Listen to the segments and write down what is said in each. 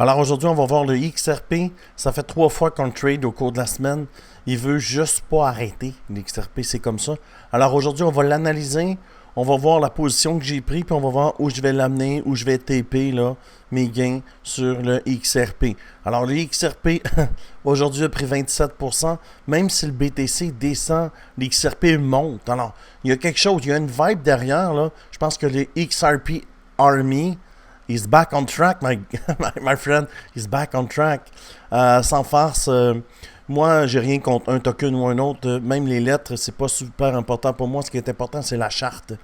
Alors aujourd'hui, on va voir le XRP. Ça fait 3 fois qu'on le trade au cours de la semaine. Il veut juste pas arrêter. L'XRP, c'est comme ça. Alors aujourd'hui, on va l'analyser. On va voir la position que j'ai pris, puis on va voir où je vais l'amener, où je vais taper là, mes gains sur le XRP. Alors le XRP, aujourd'hui, a pris 27%. Même si le BTC descend, l'XRP monte. Alors, il y a quelque chose, il y a une vibe derrière. Là. Je pense que le XRP Army, he's back on track, my friend. He's back on track. Sans farce, moi, j'ai rien contre un token ou un autre. Même les lettres, c'est pas super important pour moi. Ce qui est important, c'est la charte.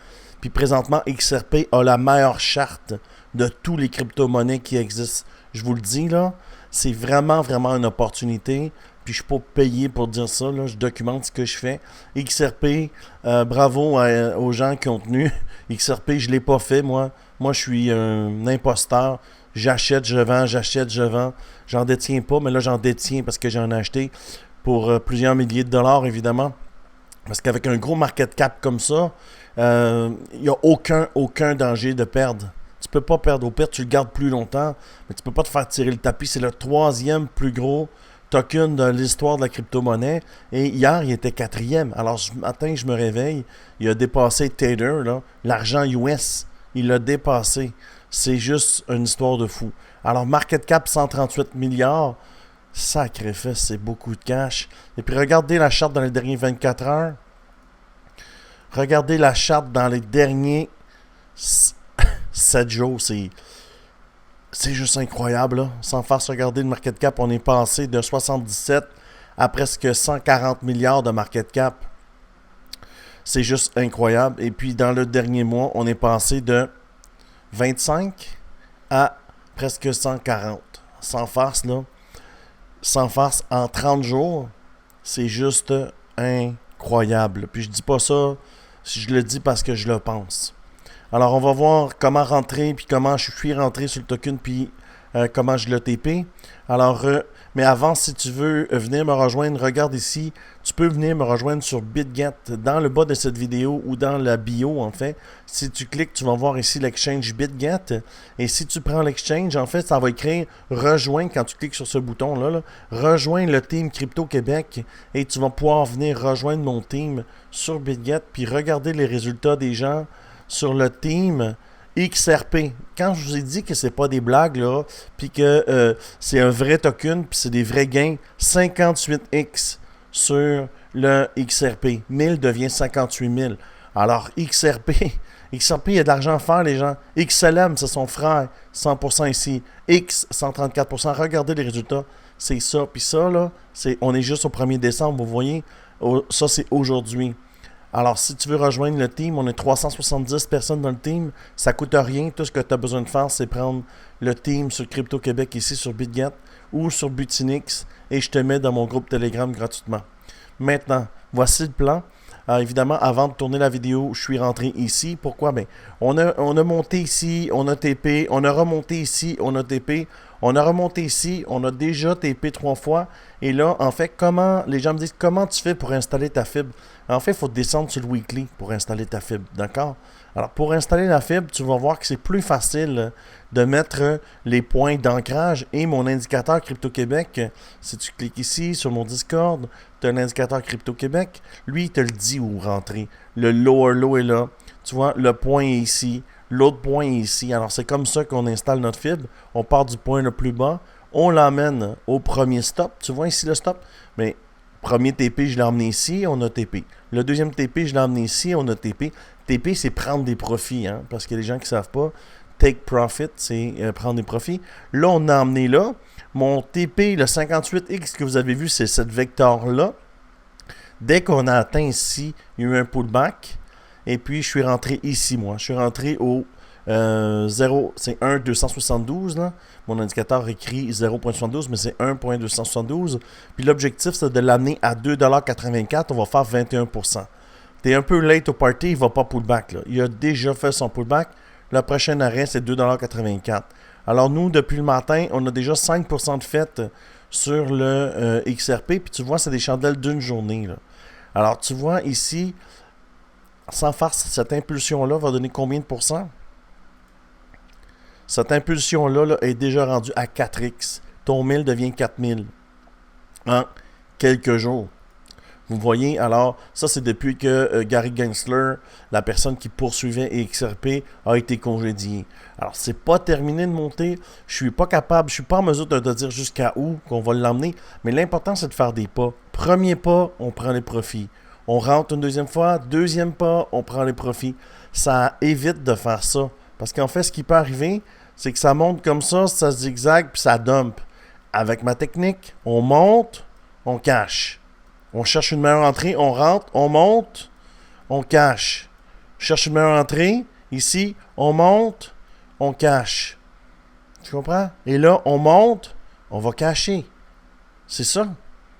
Puis présentement, XRP a la meilleure charte de tous les crypto-monnaies qui existent. Je vous le dis, là, c'est vraiment, vraiment une opportunité. Puis je suis pas payé pour dire ça, là. Je documente ce que je fais. XRP, bravo aux gens qui ont tenu. XRP, je l'ai pas fait, moi. Moi, je suis un imposteur. J'achète, je vends, j'achète, je vends. J'en détiens pas, mais là, j'en détiens parce que j'en ai acheté pour plusieurs milliers de dollars, évidemment. Parce qu'avec un gros market cap comme ça, il n'y a aucun danger de perdre. Tu peux pas perdre. Au pire, tu le gardes plus longtemps, mais tu peux pas te faire tirer le tapis. C'est le 3e plus gros token de l'histoire de la crypto-monnaie. Et hier, il était 4e. Alors, ce matin, je me réveille. Il a dépassé Tether, l'argent US. Il l'a dépassé. C'est juste une histoire de fou. Alors, market cap 138 milliards. Sacré fait, c'est beaucoup de cash. Et puis, regardez la charte dans les derniers 24 heures. Regardez la charte dans les derniers 7 jours. C'est juste incroyable. Là. Sans faire se regarder le market cap, on est passé de 77 à presque 140 milliards de market cap. C'est juste incroyable. Et puis, dans le dernier mois, on est passé de 25 à presque 140. Sans farce, là. Sans farce, en 30 jours, c'est juste incroyable. Puis je dis pas ça, si je le dis parce que je le pense. Alors, on va voir comment rentrer, puis comment je suis rentré sur le token, puis comment je l'ai TP. Alors, mais avant, si tu veux venir me rejoindre, regarde ici. Tu peux venir me rejoindre sur BitGet dans le bas de cette vidéo ou dans la bio, en fait. Si tu cliques, tu vas voir ici l'exchange BitGet. Et si tu prends l'exchange, en fait, ça va écrire « Rejoins » quand tu cliques sur ce bouton-là. Là. Rejoins le team Crypto Québec et tu vas pouvoir venir rejoindre mon team sur BitGet puis regarder les résultats des gens sur le team XRP. Quand je vous ai dit que c'est pas des blagues, là, puis que c'est un vrai token, puis c'est des vrais gains, 58x sur le XRP. 1000 devient 58 000. Alors, XRP, il y a de l'argent à faire, les gens. XLM, c'est son frère, 100% ici. X, 134%. Regardez les résultats. C'est ça. Puis ça, là, on est juste au 1er décembre, vous voyez. Ça, c'est aujourd'hui. Alors, si tu veux rejoindre le team, on est 370 personnes dans le team. Ça ne coûte rien. Tout ce que tu as besoin de faire, c'est prendre le team sur Crypto Québec ici sur BitGet ou sur Butinix et je te mets dans mon groupe Telegram gratuitement. Maintenant, voici le plan. Alors, évidemment, avant de tourner la vidéo, je suis rentré ici. Pourquoi? Bien, on a monté ici, on a TP, on a remonté ici, on a TP, on a remonté ici, on a déjà TP 3 fois. Et là, en fait, les gens me disent, comment tu fais pour installer ta fibre? En fait, il faut descendre sur le weekly pour installer ta fibre, d'accord? Alors, pour installer la fibre, tu vas voir que c'est plus facile de mettre les points d'ancrage et mon indicateur Crypto-Québec. Si tu cliques ici sur mon Discord, tu as un indicateur Crypto-Québec. Lui, il te le dit où rentrer. Le lower low est là. Tu vois, le point est ici. L'autre point est ici. Alors, c'est comme ça qu'on installe notre fibre. On part du point le plus bas. On l'emmène au premier stop. Tu vois ici le stop? Mais premier TP, je l'ai emmené ici, on a TP. Le deuxième TP, je l'ai emmené ici, on a TP. TP, c'est prendre des profits, hein, parce qu'il y a des gens qui ne savent pas. Take profit, c'est prendre des profits. Là, on a emmené là. Mon TP, le 58X que vous avez vu, c'est cette vecteur-là. Dès qu'on a atteint ici, il y a eu un pullback. Et puis, je suis rentré ici, moi. Je suis rentré au 0, c'est 1,272 là. Mon indicateur écrit 0,72, mais c'est 1,272. Puis l'objectif, c'est de l'amener à 2,84$. On va faire 21%. T'es un peu late au party, il ne va pas pullback. Là. Il a déjà fait son pullback. Le prochain arrêt, c'est 2,84$. Alors nous, depuis le matin, on a déjà 5% de fait sur le XRP. Puis tu vois, c'est des chandelles d'une journée. Là. Alors tu vois ici, sans faire cette impulsion-là, va donner combien de pourcents? Cette impulsion-là là, est déjà rendue à 4x. Ton 1000 devient 4000 en quelques jours. Vous voyez, alors, ça c'est depuis que Gary Gensler, la personne qui poursuivait XRP, a été congédié. Alors, c'est pas terminé de monter. Je suis pas capable, je suis pas en mesure de te dire jusqu'à où qu'on va l'emmener. Mais l'important, c'est de faire des pas. Premier pas, on prend les profits. On rentre une deuxième fois. Deuxième pas, on prend les profits. Ça évite de faire ça. Parce qu'en fait, ce qui peut arriver, c'est que ça monte comme ça zigzague, puis ça dump. Avec ma technique, on monte, on cache. On cherche une meilleure entrée, on rentre, on monte, on cache. Je cherche une meilleure entrée, ici, on monte, on cache. Tu comprends? Et là, on monte, on va cacher. C'est ça.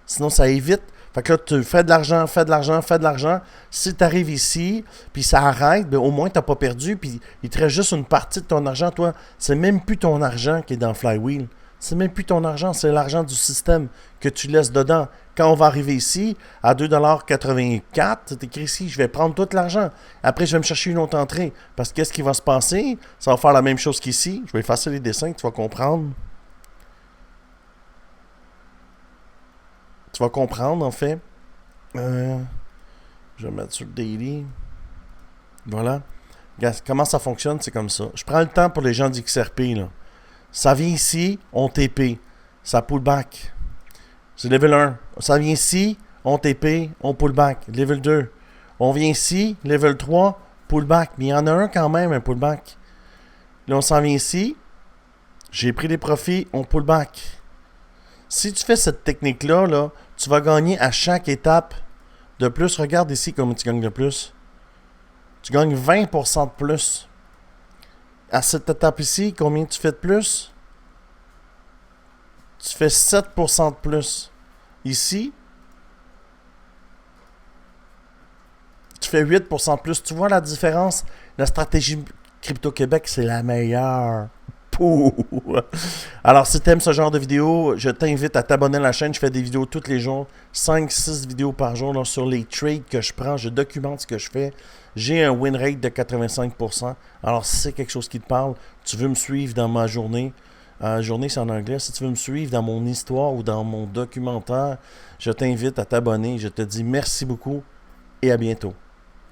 Sinon, ça évite. Fait que là, tu fais de l'argent, fais de l'argent, fais de l'argent. Si tu arrives ici, puis ça arrête, ben, au moins, tu n'as pas perdu, puis il te reste juste une partie de ton argent. Toi, c'est même plus ton argent qui est dans Flywheel. C'est même plus ton argent, c'est l'argent du système que tu laisses dedans. Quand on va arriver ici, à 2,84$, c'est écrit ici, je vais prendre tout l'argent. Après, je vais me chercher une autre entrée. Parce que qu'est-ce qui va se passer? Ça va faire la même chose qu'ici. Je vais effacer les dessins, tu vas comprendre. Tu vas comprendre, en fait. Je vais mettre sur le daily. Voilà. Regarde, comment ça fonctionne, c'est comme ça. Je prends le temps pour les gens d'XRP, là. Ça vient ici, on TP. Ça pull back. C'est level 1. Ça vient ici, on TP, on pull back. Level 2. On vient ici, level 3, pull back. Mais il y en a un quand même, un pull back. Là, on s'en vient ici. J'ai pris des profits, on pull back. Si tu fais cette technique-là, là, tu vas gagner à chaque étape de plus. Regarde ici comment tu gagnes de plus. Tu gagnes 20% de plus. À cette étape ici, combien tu fais de plus? Tu fais 7% de plus. Ici, tu fais 8% de plus. Tu vois la différence? La stratégie Crypto-Québec, c'est la meilleure. Pouh. Alors, si tu aimes ce genre de vidéo, je t'invite à t'abonner à la chaîne. Je fais des vidéos tous les jours. 5-6 vidéos par jour là, sur les trades que je prends. Je documente ce que je fais. J'ai un win rate de 85%. Alors, si c'est quelque chose qui te parle, tu veux me suivre dans ma journée. Journée, c'est en anglais. Si tu veux me suivre dans mon histoire ou dans mon documentaire, je t'invite à t'abonner. Je te dis merci beaucoup et à bientôt.